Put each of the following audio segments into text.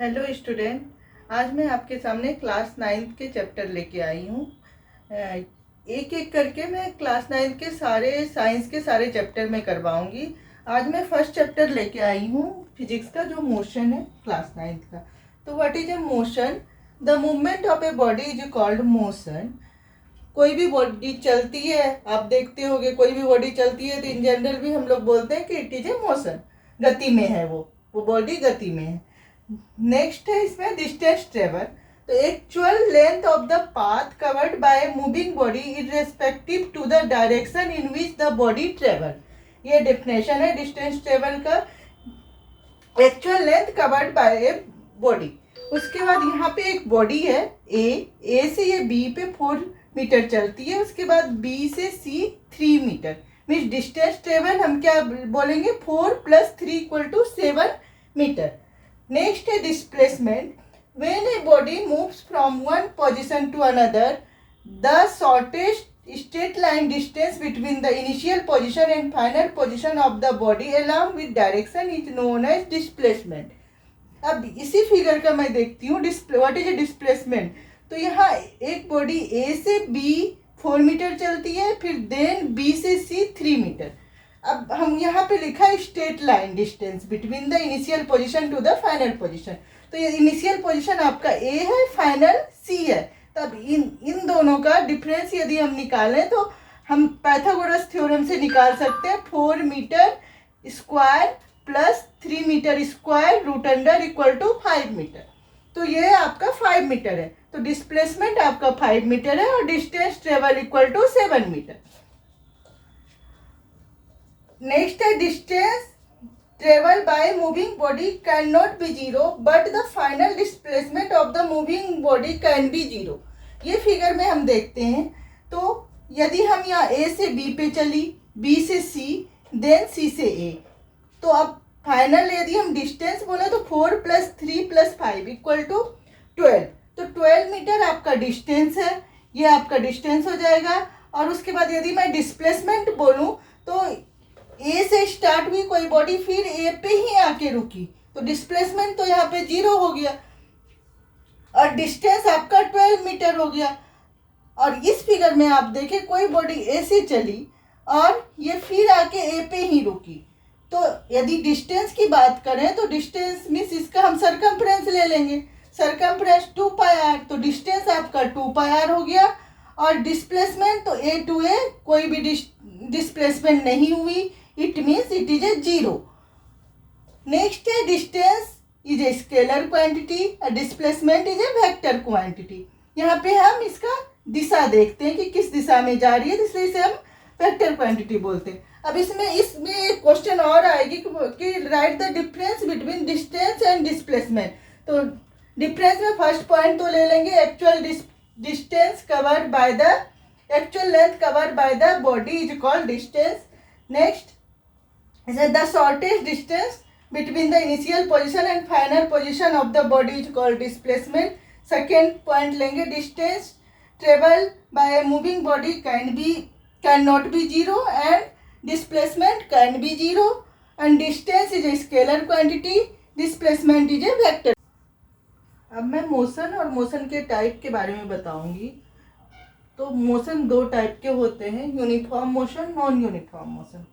Hello student, आज मैं आपके सामने क्लास 9th के चैप्टर लेके आई हूँ। एक एक करके मैं क्लास 9th के सारे साइंस के सारे चैप्टर में करवाऊँगी। आज मैं फर्स्ट चैप्टर लेके आई हूँ फिजिक्स का, जो मोशन है क्लास 9th का। तो what is a motion? The movement of a body is called motion. कोई भी बॉडी चलती है, आप देखते होगे कोई भी बॉडी चलती है तो इन जनरल भी हम लोग बोलते हैं कि इट इज ए मोशन, गति में है, वो बॉडी गति में है। नेक्स्ट है इसमें डिस्टेंस ट्रेवल। तो actual length of the path covered by moving body is respective to the direction in which the body travel. ये डेफिनेशन है डिस्टेंस ट्रेवल का, actual length covered by a body. उसके बाद यहाँ पे एक बॉडी है ए से ये बी पे 4 मीटर चलती है, उसके बाद बी से C 3 metre. Means distance travel हम क्या बोलेंगे, 4 + 3 = 7 मीटर। नेक्स्ट है displacement. When a body moves from one position to another, the shortest straight line distance between the initial position and final position of the body along with direction is known as displacement. अब इसी figure का मैं देखती हूँ what is a displacement. तो यहाँ एक body ए से बी 4 मीटर चलती है, फिर देन बी से सी 3 मीटर। अब हम यहाँ पे लिखा है straight line distance between the initial position to the final position. तो ये इनिशियल पोजीशन आपका ए है, फाइनल सी है। तब इन दोनों का डिफरेंस यदि हम निकालें तो हम पाइथागोरस थ्योरम से निकाल सकते हैं। 4 metre square plus 3 metre square root under = 5 metre. तो ये आपका 5 मीटर है। तो डिस्प्लेसमेंट आपका 5 मीटर है और डिस्टेंस ट्रेवल = 7 मीटर। नेक्स्ट है distance travel bye moving body can not B 0 but the final displacement of the moving body can be 0। ये फिगर में हम देखते हैं। तो यदि हम यहाँ ए से बी पे चली, बी से सी, देन सी से ए, तो अब फाइनल यदि हम डिस्टेंस बोले तो 4 + 3 + 5 = 12। तो 12 मीटर आपका डिस्टेंस है, ये आपका डिस्टेंस हो जाएगा। और उसके बाद यदि मैं डिस्प्लेसमेंट बोलूँ तो ए से स्टार्ट हुई कोई बॉडी, फिर ए पे ही आके रुकी, तो डिस्प्लेसमेंट तो यहाँ पे 0 हो गया और डिस्टेंस आपका 12 मीटर हो गया। और इस फिगर में आप देखें कोई बॉडी ए से चली और ये फिर आके ए पे ही रुकी। तो यदि डिस्टेंस की बात करें तो डिस्टेंस मीन्स इसका हम सरकमफ्रेंस ले लेंगे, सरकमफ्रेंस 2πr, तो डिस्टेंस आपका 2πr हो गया। और डिस्प्लेसमेंट तो ए टू ए कोई भी डिस्प्लेसमेंट नहीं हुई, it means it is a 0। Next है distance is a scalar quantity और displacement is a vector quantity. यहाँ पे हम इसका दिशा देखते हैं कि किस दिशा में जा रही है, इसलिए इसे हम वेक्टर क्वांटिटी बोलते हैं। अब इसमें एक क्वेश्चन और आएगी कि right the difference between distance and displacement. तो डिफरेंस में फर्स्ट पॉइंट तो ले लेंगे, actual distance covered by the actual length covered by the body is called distance. Next the shortest distance between the initial position and final position of the body is called displacement. Second point लेंगे, distance travel by a moving body cannot be 0 and displacement can be 0 and distance is a scalar quantity, displacement is a vector. अब मैं motion और motion के type के बारे में बताऊंगी। तो मोशन 2 टाइप के होते हैं, uniform motion, non uniform motion.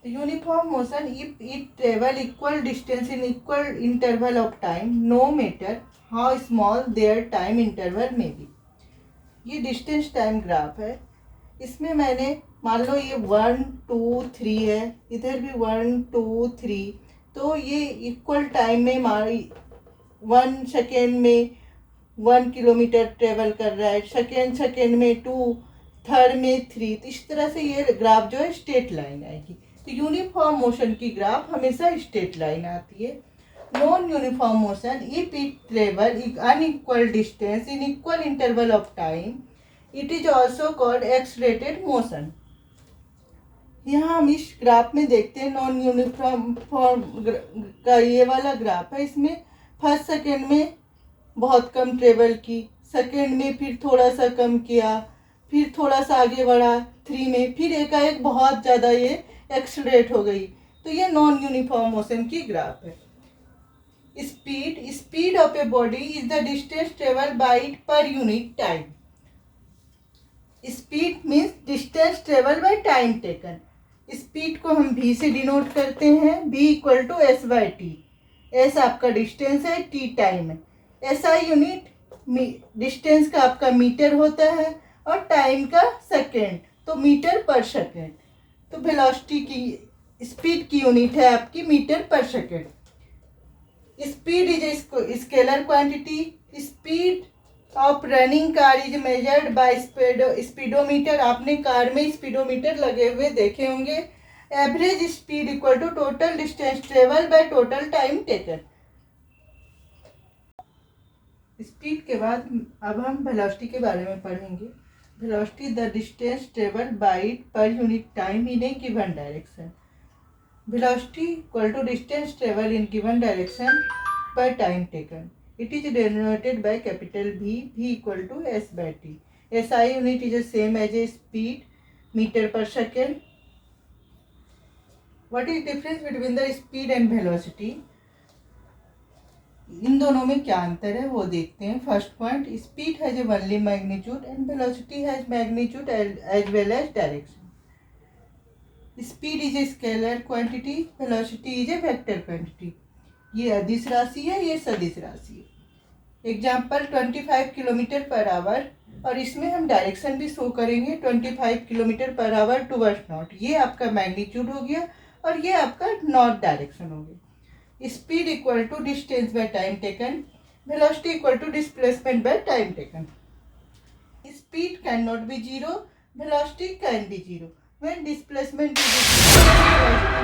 Uniform motion if it travel equal distance in equal interval of time, no matter how small their time interval may be. ये डिस्टेंस टाइम ग्राफ है। इसमें मैंने मान लो ये 1 2 3 है, इधर भी 1 2 3, तो ये इक्वल टाइम में 1 सेकेंड में 1 किलोमीटर ट्रेवल कर रहा है, सेकेंड में 2, थर्ड में 3। तो इस तरह से ये ग्राफ जो है स्ट्रेट लाइन आएगी। तो यूनिफॉर्म मोशन की ग्राफ हमेशा स्ट्रेट लाइन आती है। Non uniform motion if it travel unequal distance in equal interval of time, it is also called accelerated motion. यहाँ हम इस ग्राफ में देखते हैं नॉन यूनिफॉर्म का ये वाला ग्राफ है। इसमें फर्स्ट सेकेंड में बहुत कम ट्रेवल की, सेकेंड में फिर थोड़ा सा कम किया, फिर थोड़ा सा आगे बढ़ा 3 में, फिर एकाएक बहुत ज़्यादा ये एक्सलरेट हो गई। तो ये नॉन यूनिफॉर्म मोशन की ग्राफ है। Speed of a body is the distance traveled by it per unit time. Speed means distance traveled by time taken. Speed को हम v से डिनोट करते हैं, v equal to S by T. S आपका distance है, T time है. SI unit distance का आपका मीटर होता है और टाइम का सेकेंड, तो मीटर पर सेकेंड. तो वेलोसिटी की स्पीड की यूनिट है आपकी metre per second. Speed is scalar quantity. Speed of running car is measured by speedometer. आपने कार में स्पीडोमीटर लगे हुए देखे होंगे. Average speed equal to total distance travel by total time taken. Speed के बाद अब हम वेलोसिटी के बारे में पढ़ेंगे. Velocity the distance travel by it per unit time in a given direction. Velocity equal to distance travel in given direction per time taken. It is denoted by capital V. V equal to S by T. SI unit is the same as a speed, meter per second. What is difference between the speed and velocity? इन दोनों में क्या अंतर है वो देखते हैं. First point, speed has a only magnitude and velocity has magnitude as well as direction. Speed is a scalar quantity, velocity is a vector quantity. ये अदिश राशि है, ये सदिश राशि है. एग्जाम्पल 25 किलोमीटर पर आवर, और इसमें हम डायरेक्शन भी शो करेंगे 25 kilometre per hour towards north. ये आपका मैग्नीट्यूड हो गया और ये आपका नॉर्थ डायरेक्शन हो गया. Speed equal to distance by time taken. Velocity equal to displacement by time taken. Speed can not be zero, velocity can be zero. When displacement is